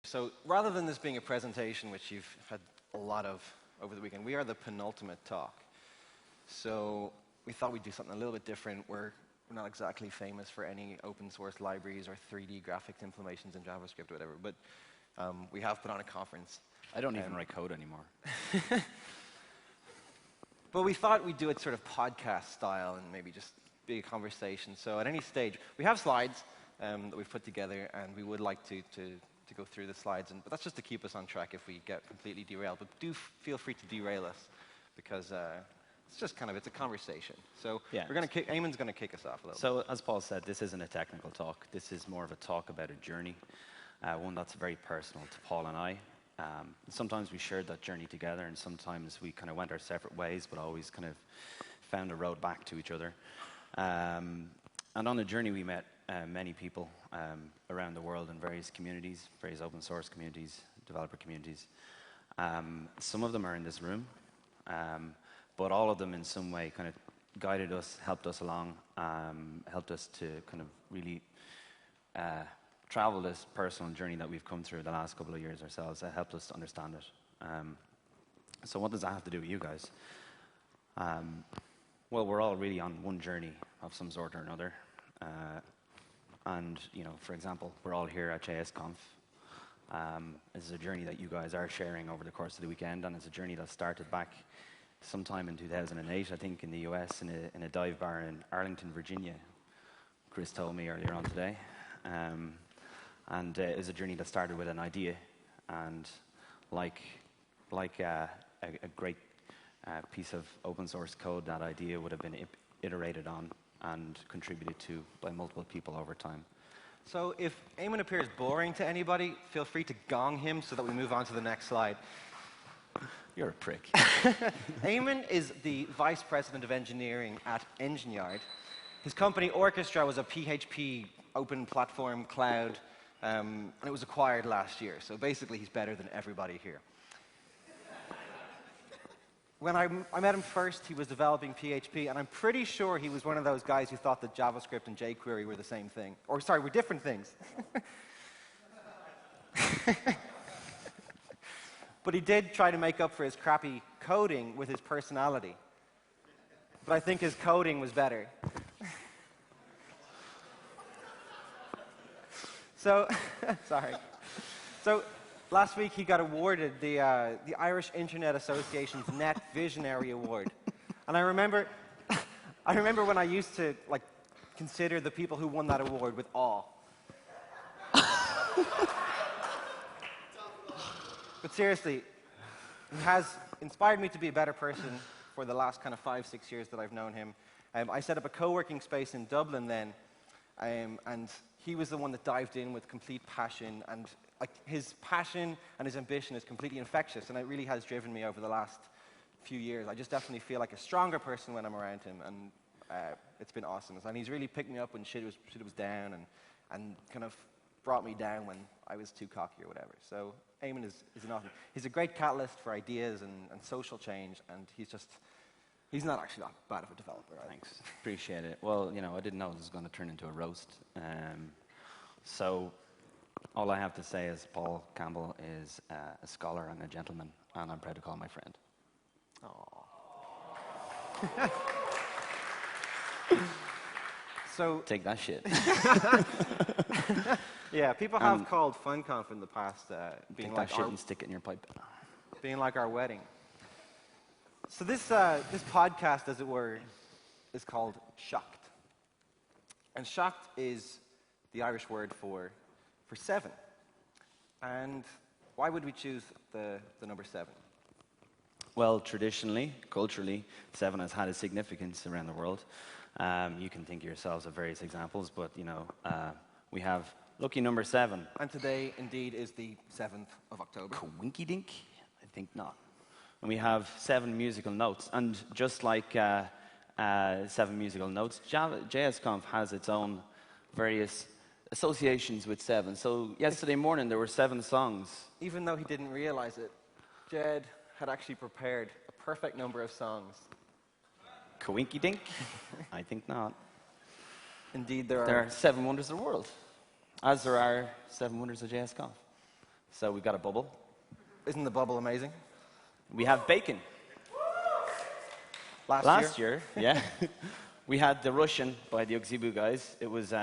So rather than this being a presentation, which you've had a lot of over the weekend, we are the penultimate talk. So we thought we'd do something a little bit different. We're not exactly famous for any open source libraries or 3D graphics implementations in JavaScript or whatever, but we have put on a conference. I don't even write code anymore. But we thought we'd do it sort of podcast style and maybe just be a conversation. So at any stage, we have slides that we've put together, and we would like to go through the slides. But that's just to keep us on track if we get completely derailed. But do feel free to derail us, because it's just kind of, it's a conversation. So yeah, Eamon's going to kick us off a little bit. So as Paul said, this isn't a technical talk. This is more of a talk about a journey, one that's very personal to Paul and I. Sometimes we shared that journey together, and sometimes we kind of went our separate ways, but always kind of found a road back to each other. And on the journey, we met many people around the world in various communities, various open source communities, developer communities. Some of them are in this room, but all of them in some way kind of guided us, helped us along, helped us to kind of really travel this personal journey that we've come through the last couple of years ourselves. That helped us to understand it. So what does that have to do with you guys? Well, we're all really on one journey of some sort or another. And, you know, for example, we're all here at JSConf. This is a journey that you guys are sharing over the course of the weekend, and it's a journey that started back sometime in 2008, I think, in the US, in a dive bar in Arlington, Virginia. Chris told me earlier on today. And it was a journey that started with an idea, and like a great piece of open source code, that idea would have been iterated on and contributed to by multiple people over time. So if Eamon appears boring to anybody, feel free to gong him so that we move on to the next slide. You're a prick. Eamon is the Vice President of Engineering at Engine Yard. His company, Orchestra, was a PHP open platform cloud, and it was acquired last year. So basically, he's better than everybody here. When I met him first, he was developing PHP, and I'm pretty sure he was one of those guys who thought that JavaScript and jQuery were the same thing. Or, sorry, were different things. But he did try to make up for his crappy coding with his personality. But I think his coding was better. So, sorry. So, last week he got awarded the Irish Internet Association's Net Visionary Award. And I remember when I used to consider the people who won that award with awe. But seriously, he has inspired me to be a better person for the last kind of 5-6 years that I've known him. I set up a co-working space in Dublin then, and he was the one that dived in with complete passion, and his passion and his ambition is completely infectious, and it really has driven me over the last few years. I just definitely feel like a stronger person when I'm around him, and it's been awesome. And he's really picked me up when shit was down, and kind of brought me down when I was too cocky or whatever. So Eamon is an awesome. He's a great catalyst for ideas and social change, and he's not actually that bad of a developer. Thanks, appreciate it. Well, you know, I didn't know this was going to turn into a roast. So all I have to say is Paul Campbell is a scholar and a gentleman, and I'm proud to call him my friend. Aww. So take that shit. Yeah, people have called FunConf in the past being take like that shit and stick it in your pipe. Being like our wedding. So this podcast, as it were, is called Seacht. And Seacht is the Irish word for 7. And why would we choose the number 7? Well, traditionally, culturally, 7 has had a significance around the world. You can think yourselves of various examples, but you know, we have lucky number 7. And today, indeed, is the 7th of October. Coinky-dink? I think not. And we have 7 musical notes. And just like 7 musical notes, JSConf has its own various associations with 7. So yesterday morning, there were 7 songs. Even though he didn't realize it, Jed had actually prepared a perfect number of songs. Coinky-dink? I think not. Indeed, there are 7 wonders of the world, as there are 7 wonders of JSConf. So we've got a bubble. Isn't the bubble amazing? We have bacon. Last year, yeah. We had the Russian by the Uxibu guys. It was,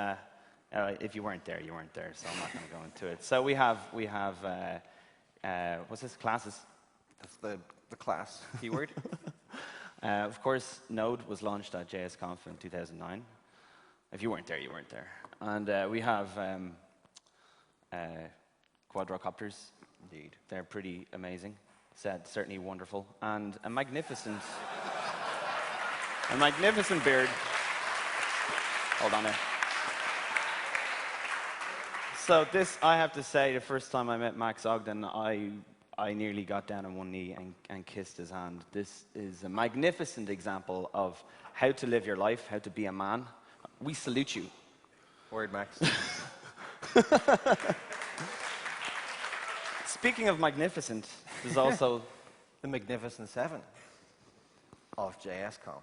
if you weren't there, you weren't there, so I'm not going to go into it. So we have what's this, classes? That's the class keyword. Of course, Node was launched at JSConf in 2009. If you weren't there, you weren't there. And we have quadrocopters. Indeed. They're pretty amazing. Certainly wonderful. And a magnificent beard. Hold on there. So this, I have to say, the first time I met Max Ogden, I nearly got down on one knee and kissed his hand. This is a magnificent example of how to live your life, how to be a man. We salute you. Word, Max. Speaking of magnificent, there's also the Magnificent Seven of JSConf.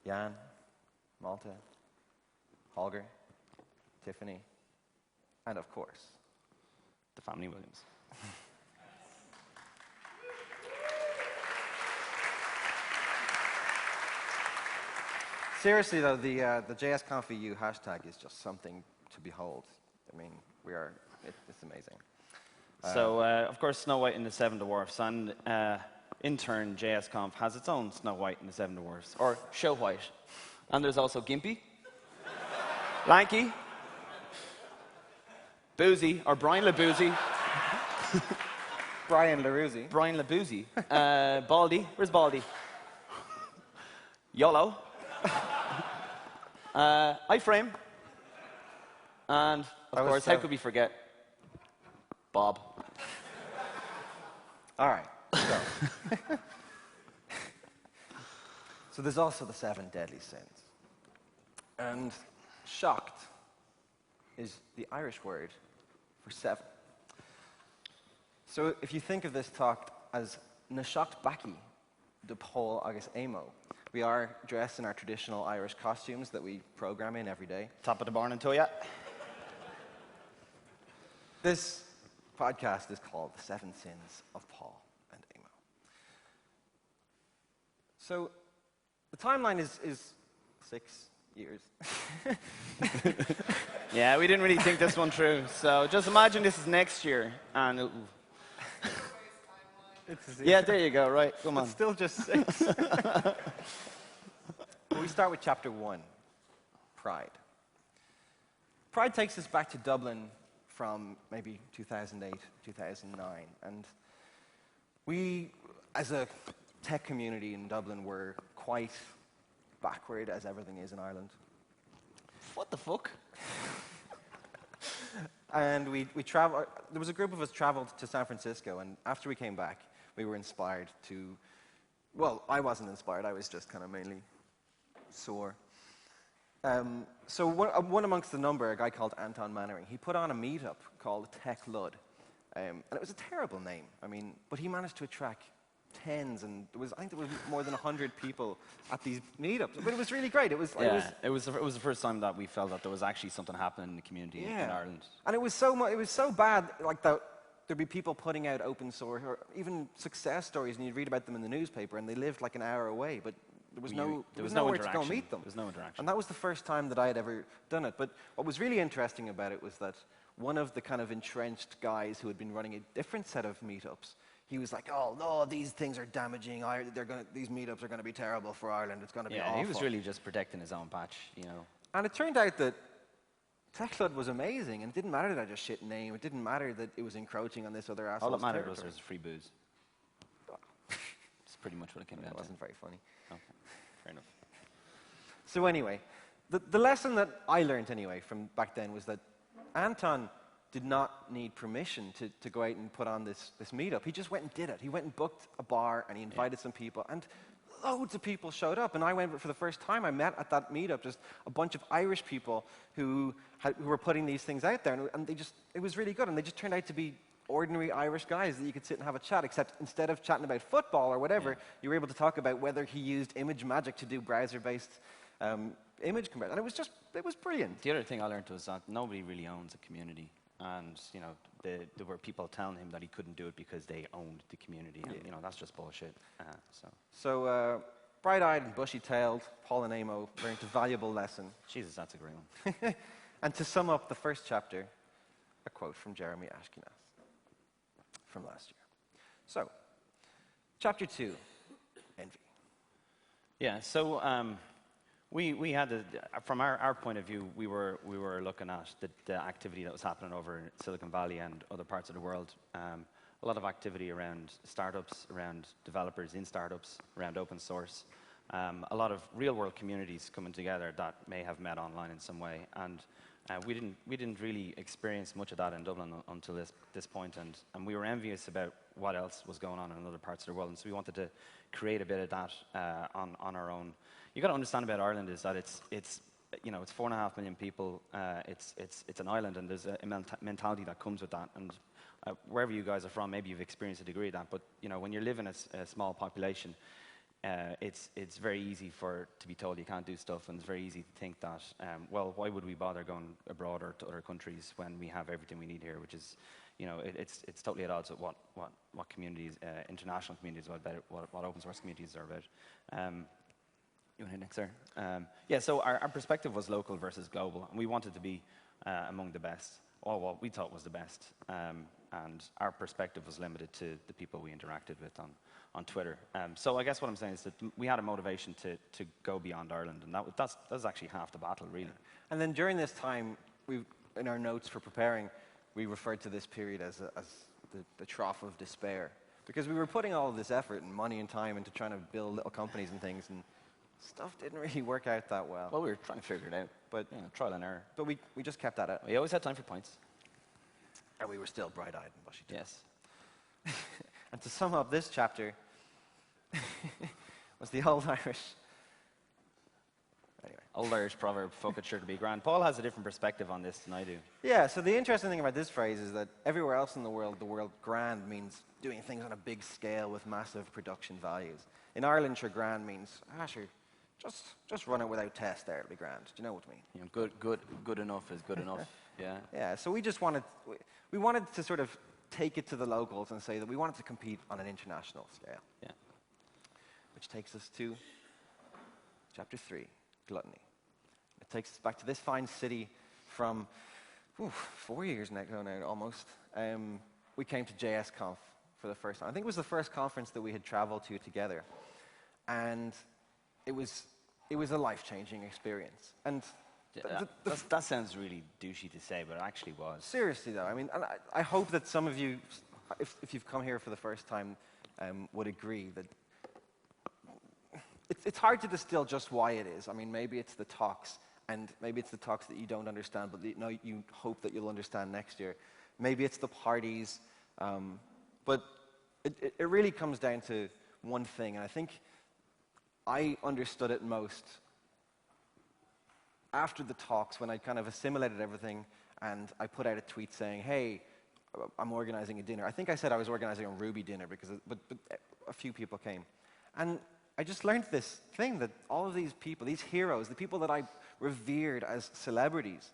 Jan, Malta, Holger, Tiffany, and of course, the family Williams. Seriously though, the JSConf EU hashtag is just something to behold. I mean, it's amazing. So, of course, Snow White and the Seven Dwarfs, and in turn, JSConf has its own Snow White and the Seven Dwarfs, or Show White. And there's also Gimpy, Lanky, Boozy, or Brian LaBoozy. Brian LaRuzi. Brian LaBoozy. Baldy, where's Baldy? YOLO. iFrame. And, of course, how could we forget? Bob. All right. So there's also the 7 deadly sins. And shocked is the Irish word for 7. So if you think of this talk as na shocked baki de Paul agus Amo, we are dressed in our traditional Irish costumes that we program in every day. Top of the barn until ya. This podcast is called The 7 Sins of Paul and Amo. So the timeline is 6 years. Yeah, we didn't really think this one through. So just imagine this is next year. And yeah, there you go, right. Come on. It's still just 6. We start with chapter 1, Pride. Pride takes us back to Dublin from maybe 2008, 2009. And we, as a tech community in Dublin, were quite backward, as everything is in Ireland. What the fuck? And we traveled, there was a group of us traveled to San Francisco, and after we came back, we were inspired to, well, I wasn't inspired, I was just kind of mainly sore. So one amongst the number, a guy called Anton Mannering, he put on a meetup called Tech Lud. And it was a terrible name, I mean, but he managed to attract tens, and I think there was more than 100 people at these meetups. But it was really great. It was the first time that we felt that there was actually something happening in the community in Ireland. And it was so bad, like that there'd be people putting out open source or even success stories, and you'd read about them in the newspaper, and they lived like an hour away, but there was nowhere to go meet them. There was no interaction. And that was the first time that I had ever done it. But what was really interesting about it was that one of the kind of entrenched guys who had been running a different set of meetups, he was like, "Oh no, these things are damaging. These meetups are going to be terrible for Ireland. It's going to be awful." Yeah, he was really just protecting his own patch, you know. And it turned out that TechLud was amazing, and it didn't matter that I had a shit name. It didn't matter that it was encroaching on this other asshole's All that mattered territory. was there was free booze. That's pretty much what it came down to. It wasn't very funny. Okay, fair enough. So anyway, the lesson that I learned anyway from back then was that Anton did not need permission to go out and put on this meetup. He just went and did it. He went and booked a bar, and he invited some people, and loads of people showed up. And I went for the first time. I met at that meetup just a bunch of Irish people who were putting these things out there, and it was really good. And they just turned out to be ordinary Irish guys that you could sit and have a chat, except instead of chatting about football or whatever, you were able to talk about whether he used image magic to do browser-based image conversion. And it was brilliant. The other thing I learned was that nobody really owns a community. and there were people telling him that he couldn't do it because they owned the community. And, that's just bullshit. So bright-eyed and bushy-tailed, Paul and Amo learned a valuable lesson. Jesus, that's a great one. And to sum up the first chapter, a quote from Jeremy Ashkenath from last year. So, chapter 2, envy. Yeah, so we had, from our point of view, we were looking at the activity that was happening over in Silicon Valley and other parts of the world. A lot of activity around startups, around developers in startups, around open source. A lot of real-world communities coming together that may have met online in some way. And we didn't really experience much of that in Dublin until this point, and we were envious about what else was going on in other parts of the world, and so we wanted to create a bit of that on our own. You got to understand about Ireland is that it's 4.5 million people. It's an island, and there's a mentality that comes with that. And wherever you guys are from, maybe you've experienced a degree of that. But when you live in a small population, it's very easy to be told you can't do stuff, and it's very easy to think that, well, why would we bother going abroad or to other countries when we have everything we need here, which is, it's totally at odds with what communities, international communities are about, what open source communities are about. You want to hit next there? Yeah, so our perspective was local versus global, and we wanted to be among the best, or what we thought was the best, and our perspective was limited to the people we interacted with on Twitter. So I guess what I'm saying is that we had a motivation to go beyond Ireland, and that was actually half the battle, really. And then during this time, in our notes for preparing, we referred to this period as the trough of despair, because we were putting all of this effort and money and time into trying to build little companies and things, and stuff didn't really work out that well. Well, we were trying to figure it out, but trial and error. But we just kept at it. We always had time for points. And we were still bright-eyed and bushy-tailed. Yes. And to sum up this chapter was the old Irish. Anyway. Old Irish proverb, fuck it sure to be grand. Paul has a different perspective on this than I do. Yeah, so the interesting thing about this phrase is that everywhere else in the word grand means doing things on a big scale with massive production values. In Ireland, sure, grand means, sure, just run it without test there, it'll be grand. Do you know what I mean? Good enough is good enough. Yeah. Yeah, so we just wanted to sort of take it to the locals and say that we wanted to compete on an international scale. Yeah. Which takes us to chapter 3, gluttony. It takes us back to this fine city from 4 years now, almost. We came to JSConf for the first time. I think it was the first conference that we had traveled to together. And it was a life-changing experience. And that sounds really douchey to say, but it actually was. Seriously, though. I mean, and I hope that some of you, if you've come here for the first time, would agree that it's hard to distill just why it is. I mean, maybe it's the talks, and maybe it's the talks that you don't understand, but you hope that you'll understand next year. Maybe it's the parties, but it really comes down to one thing, and I think I understood it most after the talks, when I kind of assimilated everything, and I put out a tweet saying, hey, I'm organizing a dinner. I think I said I was organizing a Ruby dinner, but a few people came. And I just learned this thing that all of these people, these heroes, the people that I revered as celebrities,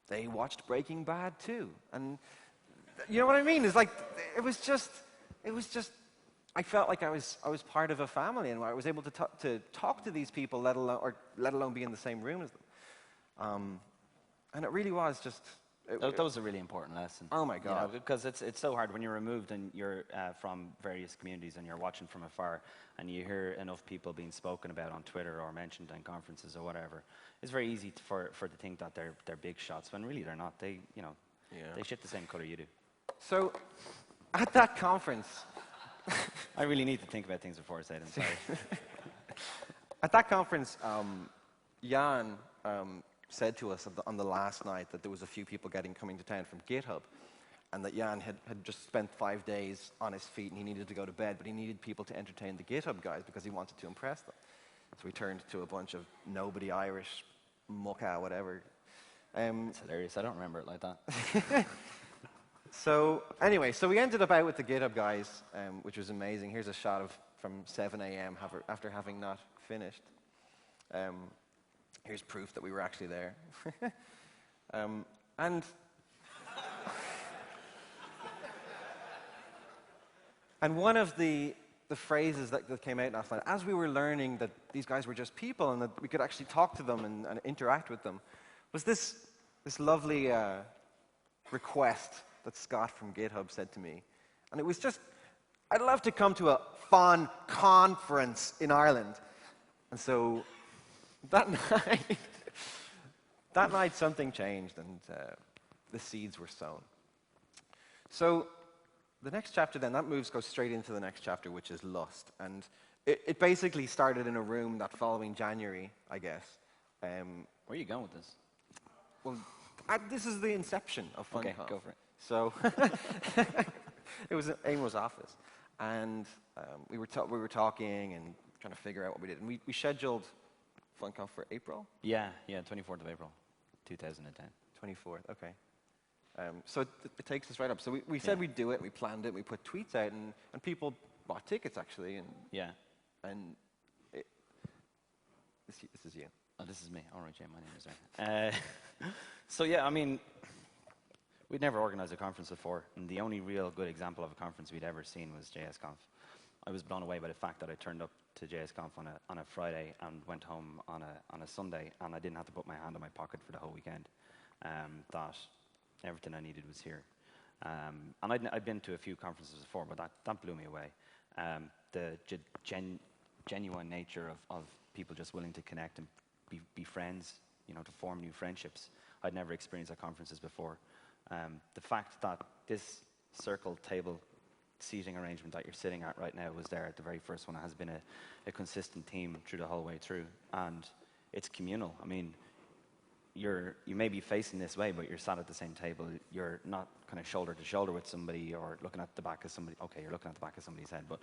they watched Breaking Bad too. And you know what I mean? It's like, it was just, I felt like I was part of a family, and I was able to talk to these people, let alone be in the same room as them. And it really was just... That was a really important lesson. Oh my God. Because it's so hard when you're removed and you're from various communities and you're watching from afar and you hear enough people being spoken about on Twitter or mentioned in conferences or whatever. It's very easy for to think that they're big shots when really they're not. They shit the same color you do. So at that conference... I really need to think about things before I say them, sorry. At that conference, Jan said to us on the last night that there was a few people coming to town from GitHub, and that Jan had just spent 5 days on his feet and he needed to go to bed, but he needed people to entertain the GitHub guys because he wanted to impress them. So he turned to a bunch of nobody Irish, mucka, whatever. It's hilarious. I don't remember it like that. So anyway, we ended up out with the GitHub guys, which was amazing. Here's a shot from 7 a.m. after having not finished. Here's proof that we were actually there. And And one of the phrases that came out last night, as we were learning that these guys were just people and that we could actually talk to them and interact with them, was this lovely request that Scott from GitHub said to me. And it was just, I'd love to come to a fun conference in Ireland. And so that night something changed and the seeds were sown. So the next chapter then, goes straight into the next chapter, which is lust. And it basically started in a room that following January, I guess. Where are you going with this? Well, this is the inception of FunConf. Okay, go for it. So it was in Eamon's office. And we were talking and trying to figure out what we did. And we scheduled FunConf for April? Yeah, 24th of April, 2010. 24th, okay. So it takes us right up. So we said we'd do it, we planned it, we put tweets out, and people bought tickets, actually. And this is you. Oh, this is me. All right, yeah, my name is there. So, yeah, I mean, we'd never organized a conference before, and the only real good example of a conference we'd ever seen was JSConf. I was blown away by the fact that I turned up to JSConf on a Friday and went home on a Sunday, and I didn't have to put my hand in my pocket for the whole weekend. That everything I needed was here. And I'd been to a few conferences before, but that blew me away. The genuine nature of people just willing to connect and be friends, to form new friendships. I'd never experienced at conferences before. The fact that this circle table seating arrangement that you're sitting at right now was there at the very first one. It has been a consistent theme through the whole way through, and it's communal. I mean, you may be facing this way, but you're sat at the same table. You're not kind of shoulder to shoulder with somebody or looking at the back of somebody. Okay, you're looking at the back of somebody's head, but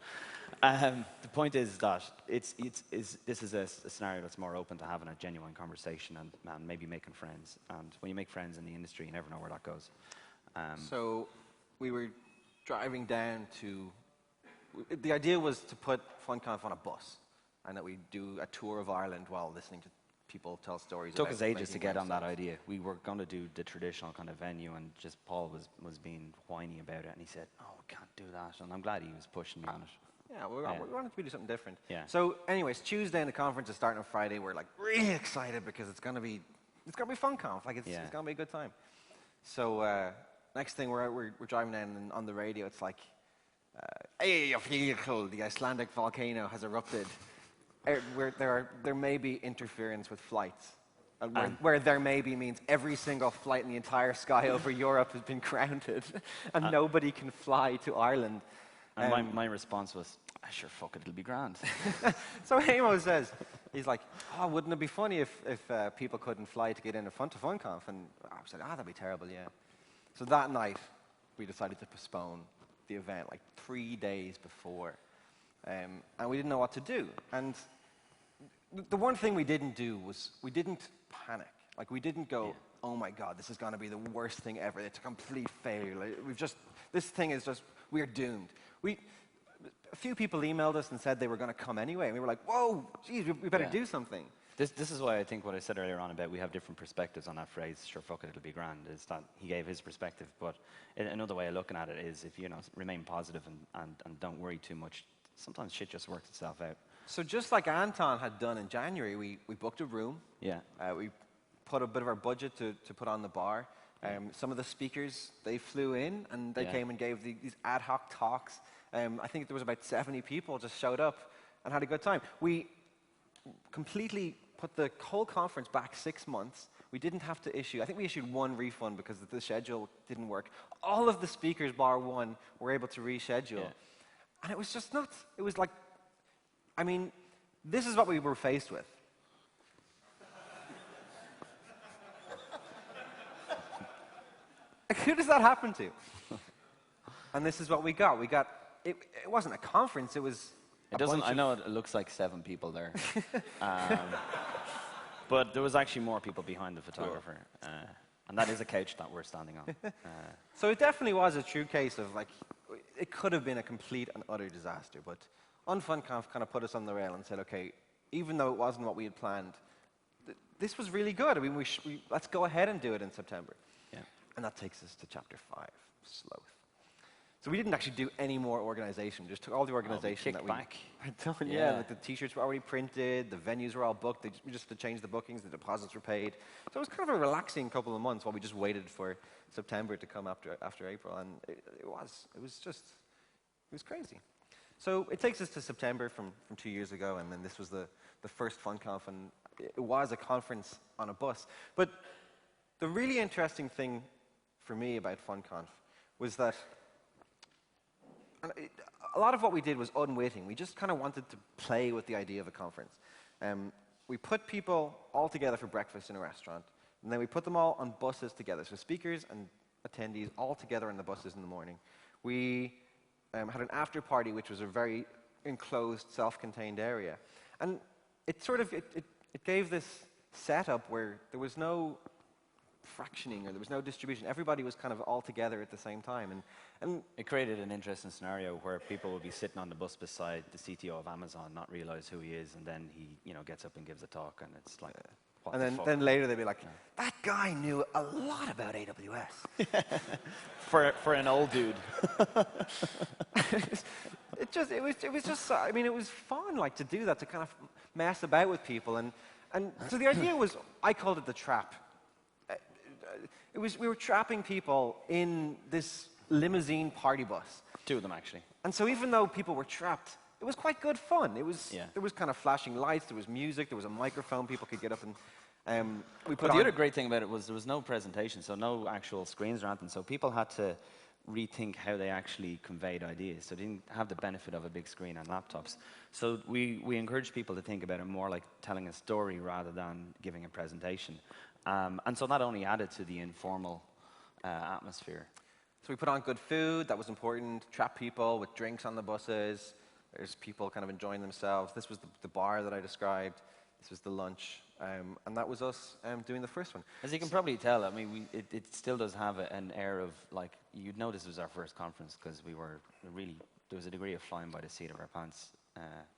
the point is that this is a scenario that's more open to having a genuine conversation and maybe making friends. And when you make friends in the industry, you never know where that goes. So we were driving down to. The idea was to put FunConf on a bus, and that we do a tour of Ireland while listening to people tell stories. It took us ages to get on that idea. We were going to do the traditional kind of venue, and just Paul was being whiny about it, and he said, "Oh, we can't do that." And I'm glad he was pushing me on it. Yeah, we wanted to do something different. Yeah. So, anyways, Tuesday and the conference is starting on Friday. We're like really excited because it's gonna be FunConf. Like it's gonna be a good time. So next thing we're driving down, and on the radio it's like, "Hey, the Icelandic volcano has erupted." There may be interference with flights. Where there may be means every single flight in the entire sky over Europe has been grounded, and nobody can fly to Ireland. And my response was, sure, fuck it, it'll be grand. So Eamon says, he's like, "Oh, wouldn't it be funny if people couldn't fly to get in front of FunConf?" And I was like, that'd be terrible, yeah. So that night, we decided to postpone the event like 3 days before. And we didn't know what to do. And the one thing we didn't do was we didn't panic. Like, we didn't go, "Oh my God, this is going to be the worst thing ever. It's a complete failure. Like, this thing is just, we're doomed." A few people emailed us and said they were going to come anyway. And we were like, "Whoa, geez, we better do something." This is why I think what I said earlier on about we have different perspectives on that phrase, "Sure, fuck it, it'll be grand," is that he gave his perspective. But another way of looking at it is if you remain positive and don't worry too much, sometimes shit just works itself out. So just like Anton had done in January, we booked a room. Yeah. We put a bit of our budget to put on the bar. Some of the speakers, they flew in and they came and gave these ad hoc talks. I think there was about 70 people just showed up and had a good time. We completely put the whole conference back 6 months. We didn't have to issue, I think we issued one refund because the schedule didn't work. All of the speakers, bar one, were able to reschedule. Yeah. And it was just nuts. It was like, I mean, this is what we were faced with. Who does that happen to? And this is what we got. It wasn't a conference, it was I know it looks like 7 people there. But there was actually more people behind the photographer. And that is a couch that we're standing on. So it definitely was a true case of, like, it could have been a complete and utter disaster. But FunConf kind of put us on the rail and said, okay, even though it wasn't what we had planned, this was really good. I mean, let's go ahead and do it in September. Yeah. And that takes us to chapter 5, sloth. So we didn't actually do any more organization. We just took all the organization that we back. had done. Yeah, like the T-shirts were already printed, the venues were all booked. We just had to change the bookings, the deposits were paid. So it was kind of a relaxing couple of months while we just waited for September to come after April, and it was crazy. So it takes us to September from 2 years ago, and then this was the first FunConf, and it was a conference on a bus. But the really interesting thing for me about FunConf was that a lot of what we did was unwitting. We just kind of wanted to play with the idea of a conference. We put people all together for breakfast in a restaurant, and then we put them all on buses together. So speakers and attendees all together on the buses in the morning. We had an after party, which was a very enclosed, self-contained area. And it sort of, it gave this setup where there was no fractioning or there was no distribution. Everybody was kind of all together at the same time. And it created an interesting scenario where people would be sitting on the bus beside the CTO of Amazon, not realize who he is, and then he, gets up and gives a talk, and it's like, what the fuck? Then later they'd be like, that guy knew a lot about AWS. for an old dude. it was just, I mean, it was fun, like, to do that, to kind of mess about with people. And so the idea was, I called it the trap. We were trapping people in this limousine party bus. 2 of them, actually. And so even though people were trapped, it was quite good fun. There was kind of flashing lights, there was music, there was a microphone, people could get up and we put the other great thing about it was there was no presentation, so no actual screens or anything, so people had to rethink how they actually conveyed ideas. So they didn't have the benefit of a big screen on laptops. So we encouraged people to think about it more like telling a story rather than giving a presentation. And so that only added to the informal atmosphere. So we put on good food, that was important, trap people with drinks on the buses. There's people kind of enjoying themselves. This was the bar that I described. This was the lunch. And that was us doing the first one. As you can probably tell, I mean, it still does have an air of, like, you'd know this was our first conference because we were really, there was a degree of flying by the seat of our pants.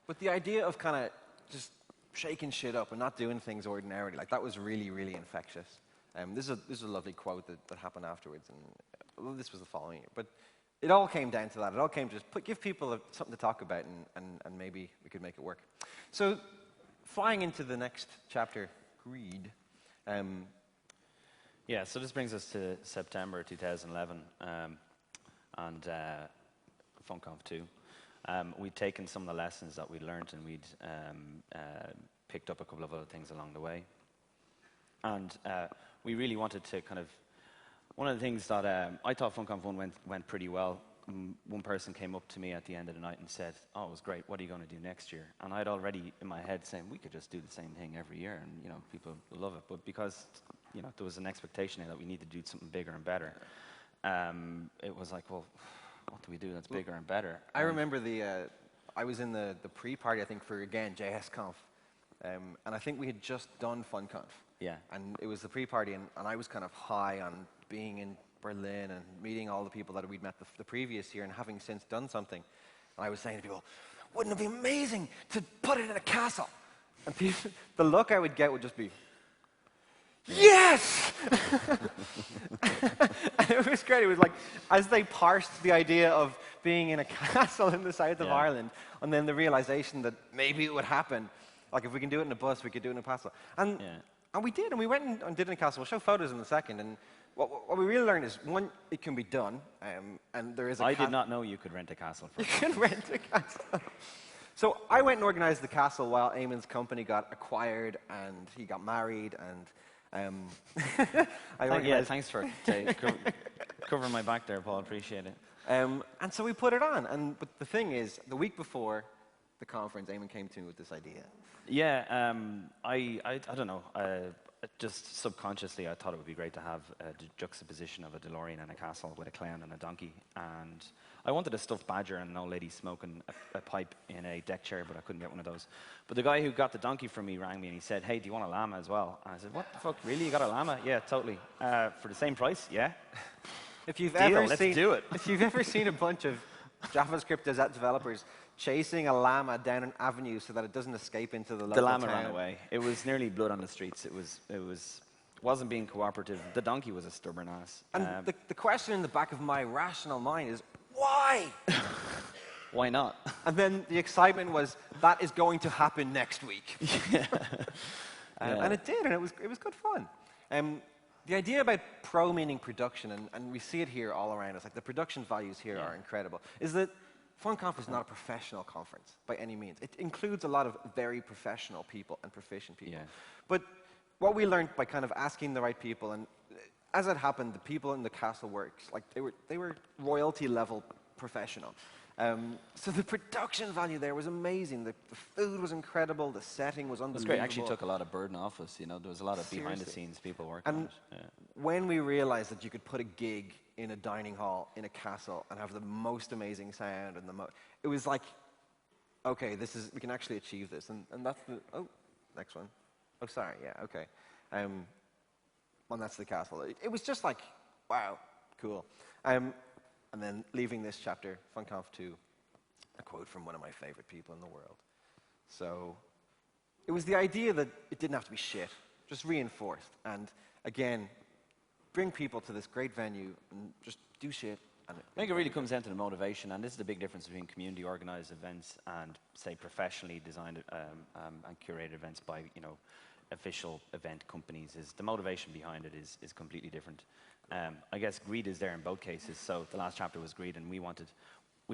But the idea of kind of just shaking shit up and not doing things ordinarily, like, that was really, really infectious. This is a lovely quote that happened afterwards, and well, this was the following year. But it all came down to that. It all came to just give people something to talk about, and maybe we could make it work. So, flying into the next chapter, greed. Yeah, so this brings us to September 2011, and FunConf 2. We'd taken some of the lessons that we'd learned, and we'd picked up a couple of other things along the way. And we really wanted to kind of, one of the things that I thought FunConf 1 went pretty well. One person came up to me at the end of the night and said, "Oh, it was great. What are you going to do next year?" And I'd already in my head saying, we could just do the same thing every year, and people love it. But because there was an expectation that we need to do something bigger and better, it was like, well, what do we do that's bigger and better? I remember I was in the pre-party, I think, for, again, JSConf. And I think we had just done FunConf. Yeah. And it was the pre-party, and I was kind of high on being in Berlin and meeting all the people that we'd met the previous year and having since done something. And I was saying to people, wouldn't it be amazing to put it in a castle? And people, the look I would get would just be, yes! And it was great. It was like, as they parsed the idea of being in a castle in the south of Ireland, and then the realization that maybe it would happen. Like, if we can do it in a bus, we could do it in a castle. And we did, and we went and did it in a castle. We'll show photos in a second. And what we really learned is, one, it can be done, and there is a I did not know you could rent a castle. You can rent a castle. So I went and organized the castle while Eamon's company got acquired, and he got married, and thanks for covering my back there, Paul. Appreciate it. And so we put it on. But the thing is, the week before the conference, Eamon came to me with this idea. Yeah, I don't know. Just subconsciously, I thought it would be great to have a juxtaposition of a DeLorean and a castle with a clown and a donkey. And I wanted a stuffed badger and an old lady smoking a pipe in a deck chair, but I couldn't get one of those. But the guy who got the donkey from me rang me and he said, "Hey, do you want a llama as well?" And I said, "What the fuck, really? You got a llama?" "Yeah, totally. For the same price?" "Yeah." If you've let's do it. If you've ever seen a bunch of JavaScript developers chasing a llama down an avenue so that it doesn't escape into the local The llama town. ran away. It was nearly blood on the streets. It wasn't being cooperative. The donkey was a stubborn ass. And the question in the back of my rational mind is, why? Why not? And then the excitement was, that is going to happen next week. And it did, and it was good fun. The idea about pro meaning production, and we see it here all around us, like the production values here are incredible, is that FunConf is not a professional conference by any means. It includes a lot of very professional people and proficient people. But what we learned by kind of asking the right people, and as it happened, the people in the castle works, like they were royalty level professional. So the production value there was amazing. The food was incredible. The setting was unbelievable. It was great. Actually took a lot of burden off us. You know, there was a lot of behind the scenes people working on it. When we realized that you could put a gig in a dining hall in a castle and have the most amazing sound and it was like, okay, we can actually achieve this. And that's next one. Oh, sorry. Yeah. Okay. Well, that's the castle. It was just like, wow, cool. And then leaving this chapter, FunConf 2, a quote from one of my favorite people in the world. So it was the idea that it didn't have to be shit, just reinforced. And again, bring people to this great venue and just do shit. And I think it really comes down to the motivation, and this is the big difference between community-organized events and, say, professionally designed and curated events by, official event companies. Is the motivation behind it is completely different. I guess greed is there in both cases. So the last chapter was greed, and we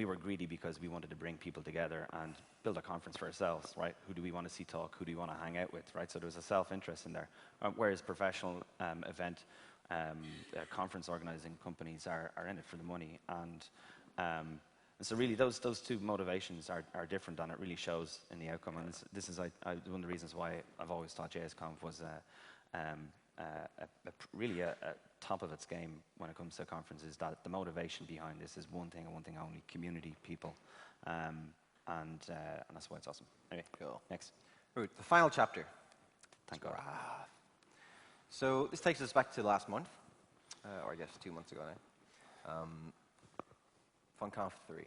were greedy because we wanted to bring people together and build a conference for ourselves, right? Who do we want to see talk? Who do we want to hang out with, right? So there was a self-interest in there. Whereas professional event conference organizing companies are in it for the money, and so really those two motivations are different, and it really shows in the outcome. And this is one of the reasons why I've always thought JSConf was really a top of its game when it comes to conferences. That the motivation behind this is one thing and one thing only: community, people, and that's why it's awesome. Anyway, cool. Next, the final chapter. Thank God. So this takes us back to last month, or I guess 2 months ago now. FunConf 3.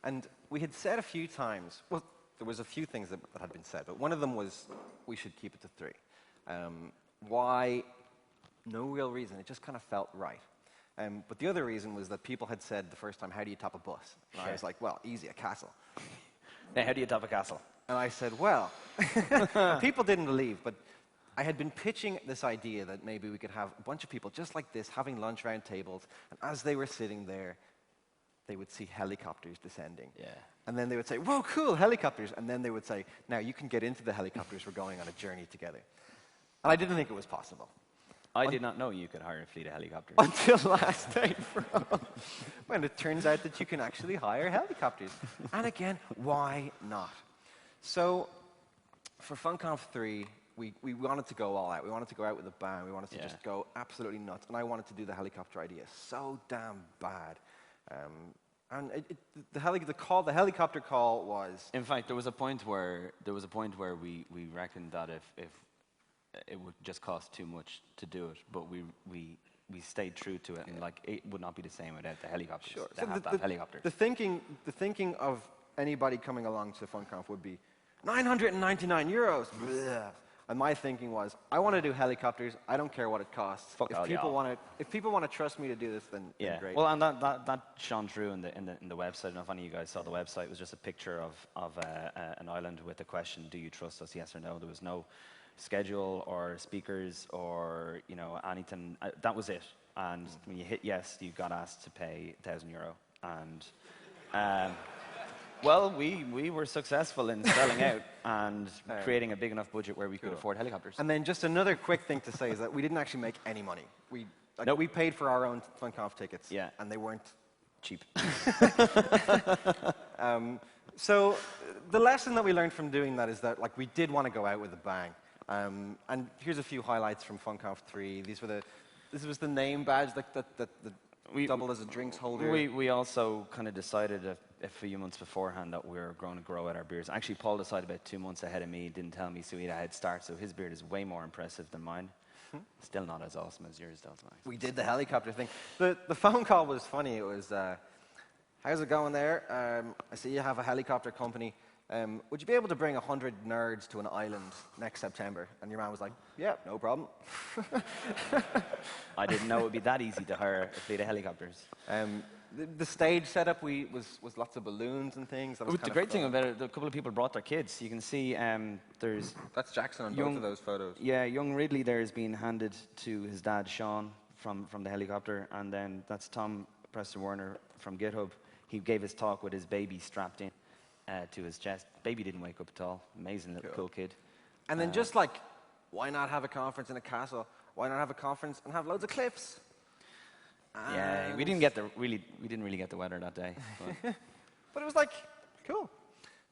And we had said a few times, well, there was a few things that had been said, but one of them was we should keep it to 3. Why? No real reason. It just kind of felt right. But the other reason was that people had said the first time, how do you top a bus? And I was like, well, easy, a castle. Now, how do you top a castle? And I said, well, people didn't believe, but I had been pitching this idea that maybe we could have a bunch of people just like this having lunch around tables, and as they were sitting there, they would see helicopters descending. Yeah. And then they would say, whoa, cool, helicopters. And then they would say, now you can get into the helicopters, we're going on a journey together. And I didn't think it was possible. I did not know you could hire a fleet of helicopters. Until last April, when it turns out that you can actually hire helicopters. And again, why not? So for FunConf 3, we wanted to go all out. We wanted to go out with a bang. We wanted to just go absolutely nuts. And I wanted to do the helicopter idea so damn bad. And the helicopter call was... In fact, there was a point where we reckoned that if it would just cost too much to do it, but we stayed true to it, and like it would not be the same without the helicopters. Sure. They have that helicopter. The thinking of anybody coming along to FunConf would be 999 euros. Blech. And my thinking was, I want to do helicopters. I don't care what it costs. If people want to trust me to do this, then great. Well, and that shone through in the website. I don't know if any of you guys saw the website. It was just a picture of an island with the question, "Do you trust us? Yes or no?" There was no schedule or speakers or anything. That was it. And when you hit yes, you got asked to pay €1,000. And well, we were successul in selling out and creating a big enough budget where we could afford helicopters. And then just another quick thing to say is that we didn't actually make any money. We paid for our own FunConf tickets, and they weren't cheap. So the lesson that we learned from doing that is that we did want to go out with a bang. And here's a few highlights from FunConf 3. This was the name badge that doubled as a drinks holder. We also kind of decided a few months beforehand that we were going to grow out our beards. Actually, Paul decided about 2 months ahead of me. Didn't tell me, so he had a head start. So his beard is way more impressive than mine. Still not as awesome as yours, though. We did the helicopter thing. The phone call was funny. It was, how's it going there? I see you have a helicopter company. Would you be able to bring 100 nerds to an island next September? And your man was like, yeah, no problem. I didn't know it would be that easy to hire a fleet of helicopters. the stage setup was lots of balloons and things. That was The kind of great thing fun. about it, a couple of people brought their kids. You can see there's That's Jackson on both of those photos. Yeah, young Ridley there is being handed to his dad, Sean, from the helicopter. And then that's Tom Preston Werner from GitHub. He gave his talk with his baby strapped in to his chest. Baby didn't wake up at all. Amazing little cool kid. And then just like, why not have a conference in a castle? Why not have a conference and have loads of cliffs? Yeah, we didn't really get the weather that day. But But it was like, cool.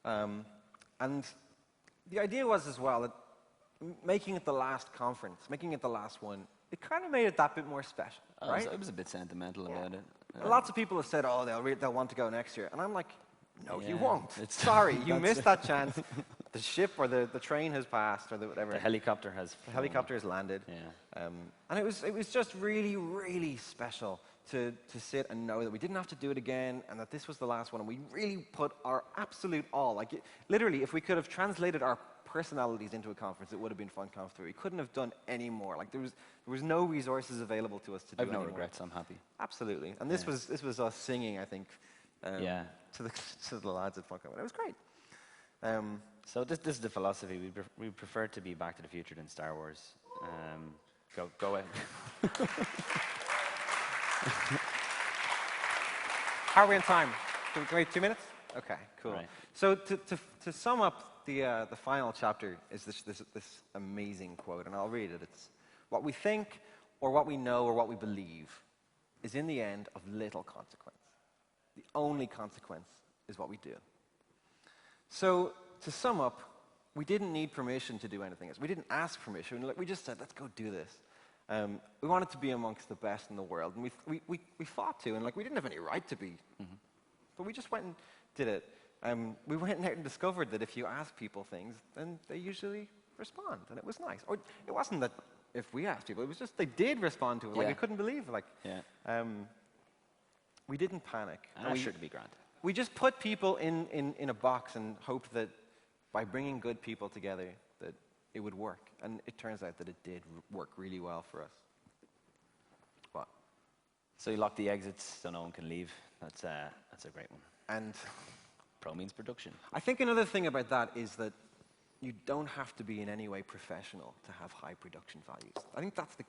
And the idea was as well that making it the last conference, making it the last one, it kind of made it that bit more special, right? it was a bit sentimental about it. Lots of people have said, oh, they'll want to go next year. And I'm like, no, you Yeah, won't. Sorry, you missed that chance. The ship or the train has passed or whatever. The helicopter has The helicopter has landed. Yeah. And it was just really, really special to sit and know that we didn't have to do it again and that this was the last one. And we really put our absolute all. Like, literally, if we could have translated our personalities into a conference, it would have been FunConf 3. We couldn't have done any more. Like, there was no resources available to us to do I've no anymore. regrets. I'm happy. Absolutely. And this was us singing, I think, to the lads at FunConf. It was great. So this is the philosophy. We prefer to be Back to the Future than Star Wars. Go ahead. How are we on time? Can we wait 2 minutes? Okay, cool. Right. So to sum up the final chapter is this amazing quote, and I'll read it. It's what we think or what we know or what we believe is in the end of little consequence. The only consequence is what we do. So to sum up, we didn't need permission to do anything else. We didn't ask permission. We just said, let's go do this. We wanted to be amongst the best in the world, and we fought to, and like we didn't have any right to be, but we just went and did it. We went out and discovered that if you ask people things, then they usually respond, and it was nice. Or it wasn't that if we asked people, it was just they did respond to it. Like we couldn't believe it. Like, we didn't panic. And sure to be grand. We just put people in a box and hoped that by bringing good people together that it would work. And it turns out that it did work really well for us. What? So you lock the exits so no one can leave. That's a great one. And Pro means production. I think another thing about that is that you don't have to be in any way professional to have high production values. I think that's the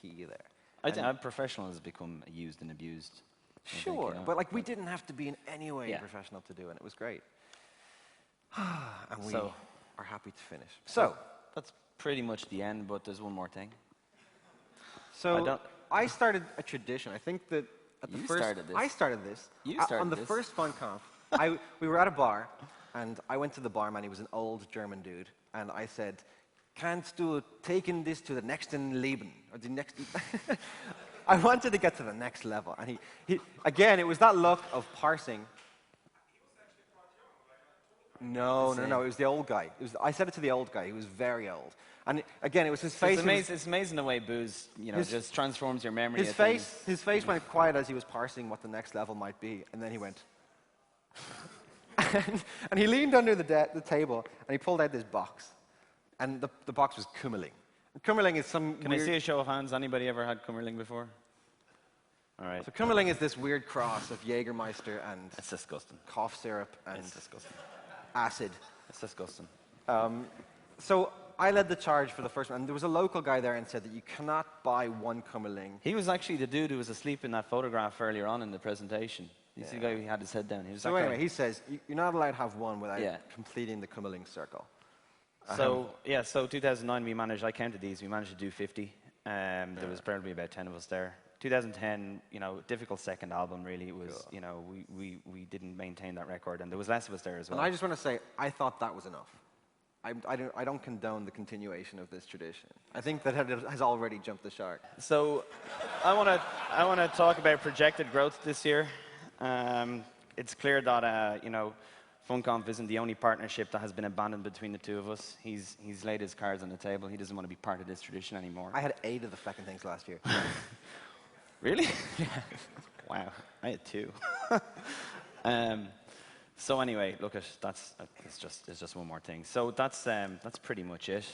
key there. I think professional has become used and abused. Sure, but like we didn't have to be in any way professional to do it, and it was great. And we are happy to finish. So that's pretty much the end, but there's one more thing. So I started a tradition. I think that at the first I started this. On the first FunConf. We were at a bar, and I went to the barman. He was an old German dude, and I said, "Kannst du taken this to the next Leben or the next?" I wanted to get to the next level, and he again, it was that look of parsing. No, it was the old guy. I said it to the old guy. He was very old. And again, it was his face. It's amazing the way booze, just transforms your memory. His face went quiet as he was parsing what the next level might be, and then he went. and he leaned under the table, and he pulled out this box. And the box was Kummerling. Kummerling is some Can I see a show of hands? Anybody ever had Kummerling before? All right. So Kummerling is this weird cross of Jägermeister and it's disgusting. Cough syrup and It's disgusting. acid. It's disgusting. So I led the charge for the first one, and there was a local guy there and said that you cannot buy one Kummerling. He was actually the dude who was asleep in that photograph earlier on in the presentation. You see the guy who had his head down. He was So anyway, he says you're not allowed to have one without completing the Kummerling circle. So 2009 I counted these, we managed to do 50. There was probably about 10 of us there. 2010, difficult second album really. It was, we didn't maintain that record, and there was less of us there as well. And I just want to say, I thought that was enough. I don't condone the continuation of this tradition. I think that it has already jumped the shark. So I want to talk about projected growth this year. It's clear that, FunConf isn't the only partnership that has been abandoned between the two of us. He's laid his cards on the table. He doesn't want to be part of this tradition anymore. I had 8 of the fucking things last year. Really? Wow, I had 2. So anyway, look, it's just one more thing. So that's pretty much it.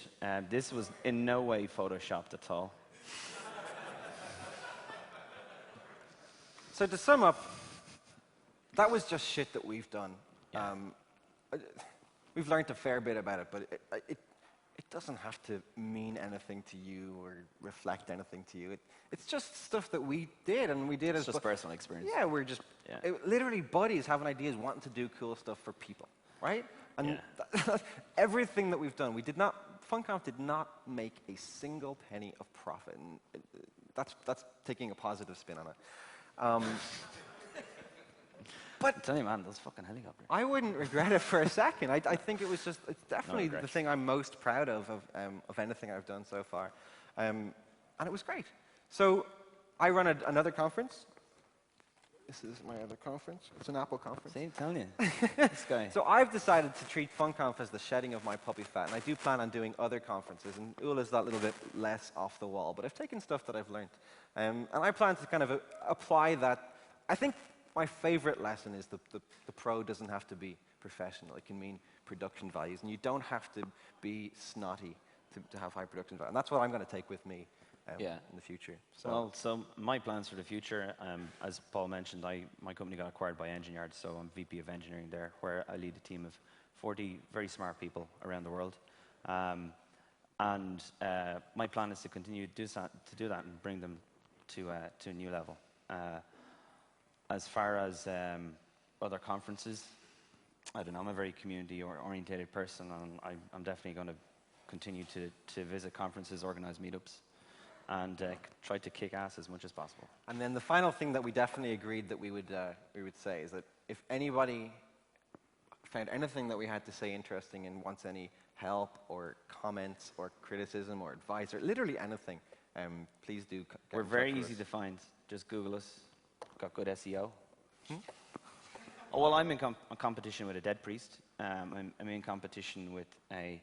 This was in no way photoshopped at all. So to sum up, that was just shit that we've done. Yeah. We've learned a fair bit about it, but it doesn't have to mean anything to you or reflect anything to you. It's just stuff that we did, and we did It's just personal experience. Yeah, we're just Yeah. literally buddies having ideas, wanting to do cool stuff for people, right? And Yeah. everything that we've done, FunConf did not make a single penny of profit, and that's taking a positive spin on it. But I'm telling you, man, those fucking helicopters. I wouldn't regret it for a second. I think it's definitely the thing I'm most proud of anything I've done so far. And it was great. So I run another conference. This is my other conference. It's an Apple conference. See, I'm telling you. This guy. So I've decided to treat FunConf as the shedding of my puppy fat, and I do plan on doing other conferences, and Ula's that little bit less off the wall, but I've taken stuff that I've learned. And I plan to kind of apply that. I think my favorite lesson is the pro doesn't have to be professional. It can mean production values, and you don't have to be snotty to have high production value. And that's what I'm going to take with me in the future. So my plans for the future, as Paul mentioned, my company got acquired by Engineard, so I'm VP of Engineering there, where I lead a team of 40 very smart people around the world. My plan is to continue to do that and bring them to a new level. As far as other conferences, I don't know, I'm a very community-oriented person, and I'm definitely going to continue to visit conferences, organize meetups, and try to kick ass as much as possible. And then the final thing that we definitely agreed that we would say is that if anybody found anything that we had to say interesting and wants any help or comments or criticism or advice or literally anything, please do. We're very easy to find. Just Google us. Got good SEO. Oh, well, I'm in competition with a dead priest. I'm in competition with a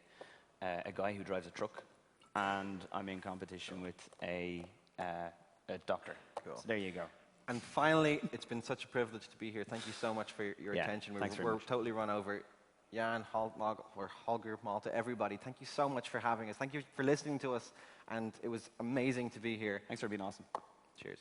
guy who drives a truck, and I'm in competition with a doctor. Cool. So there you go. And finally, it's been such a privilege to be here. Thank you so much for your attention. We're totally run over. Jan, Holger, Malta, everybody, thank you so much for having us. Thank you for listening to us, and it was amazing to be here. Thanks for being awesome. Cheers.